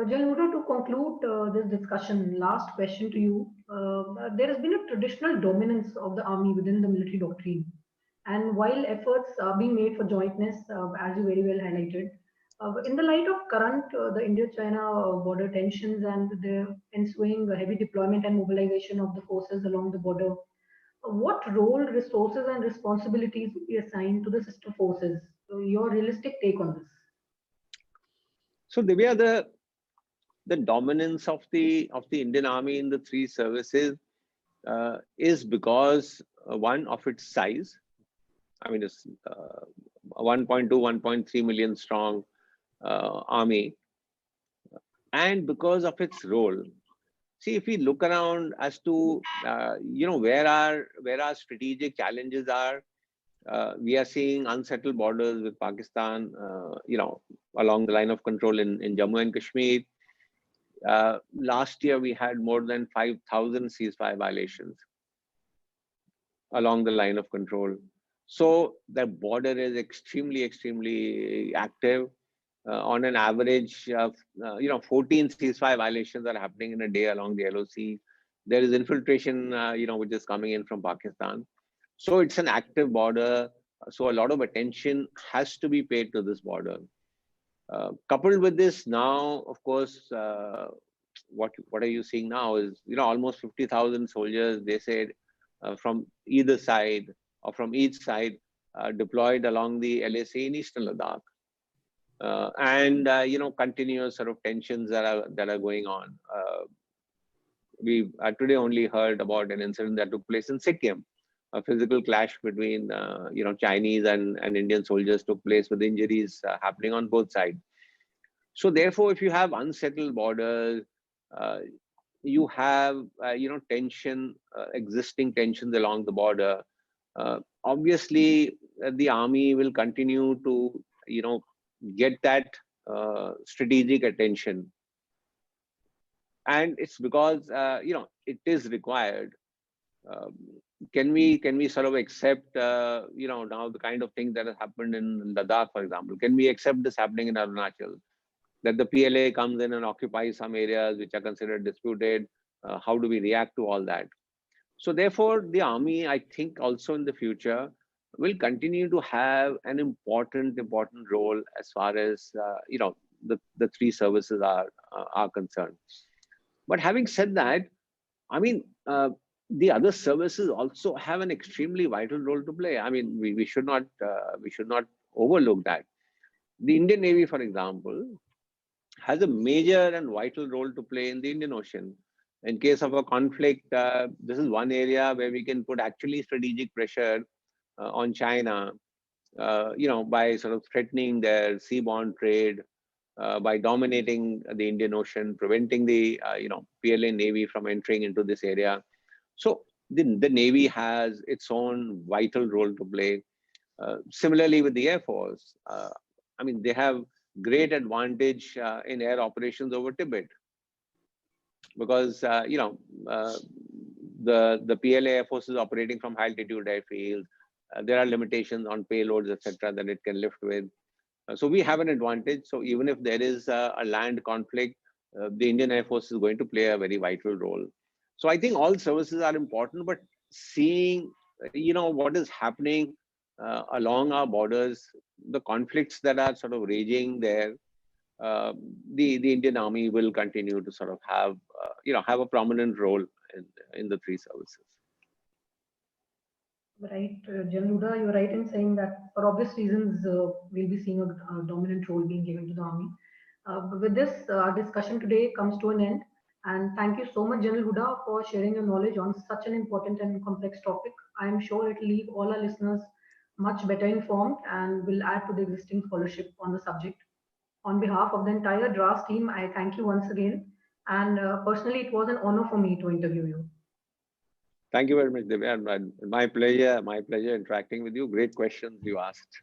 Jalmuda, to conclude this discussion, last question to you. There has been a traditional dominance of the army within the military doctrine. And while efforts are being made for jointness, as you very well highlighted, in the light of current the India-China border tensions and the ensuing heavy deployment and mobilization of the forces along the border, what role, resources, and responsibilities will be assigned to the sister forces? So your realistic take on this? So Divya, the dominance of the Indian Army in the three services is because one of its size. I mean, it's 1.2, 1.3 million strong army, and because of its role. See, if we look around as to where our strategic challenges are, we are seeing unsettled borders with Pakistan, along the line of control in Jammu and Kashmir. Last year, we had more than 5,000 ceasefire violations along the line of control. So the border is extremely, extremely active. On an average of 14 ceasefire violations are happening in a day along the LOC. There is infiltration, which is coming in from Pakistan. So it's an active border. So a lot of attention has to be paid to this border. Coupled with this, now, of course, what are you seeing now is almost 50,000 soldiers, they said, from either side or from each side deployed along the LAC in Eastern Ladakh. And continuous sort of tensions that are going on. We today only heard about an incident that took place in Sikkim. A physical clash between Chinese and Indian soldiers took place with injuries happening on both sides. So therefore, if you have unsettled borders, you have existing tensions along the border. Obviously, the army will continue to get that strategic attention, and it's because it is required. Can we sort of accept now the kind of thing that has happened in Ladakh, for example? Can we accept this happening in Arunachal, that the PLA comes in and occupies some areas which are considered disputed? How do we react to all that? So therefore, the army, I think, also in the future will continue to have an important role as far as the three services are concerned. But having said that, I mean, the other services also have an extremely vital role to play. I mean, we should not overlook that. The Indian Navy, for example, has a major and vital role to play in the Indian Ocean. In case of a conflict, this is one area where we can put actually strategic pressure on China, by sort of threatening their seaborne trade, by dominating the Indian Ocean, preventing the PLA Navy from entering into this area. So the Navy has its own vital role to play. Similarly with the Air Force, I mean, they have great advantage in air operations over Tibet, because the PLA Air Force is operating from high altitude airfields. There are limitations on payloads, etc., that it can lift with. So we have an advantage. So even if there is a land conflict, the Indian Air Force is going to play a very vital role. So I think all services are important, but seeing what is happening along our borders, the conflicts that are sort of raging there, the Indian Army will continue to sort of have a prominent role in the three services. Right, Jalmuda, you're right in saying that for obvious reasons, we'll be seeing a dominant role being given to the army. But with this, our discussion today comes to an end. And thank you so much, General Huda, for sharing your knowledge on such an important and complex topic. I am sure it will leave all our listeners much better informed and will add to the existing scholarship on the subject. On behalf of the entire DRAS team, I thank you once again. And personally, it was an honor for me to interview you. Thank you very much, Divya. My pleasure interacting with you. Great questions you asked.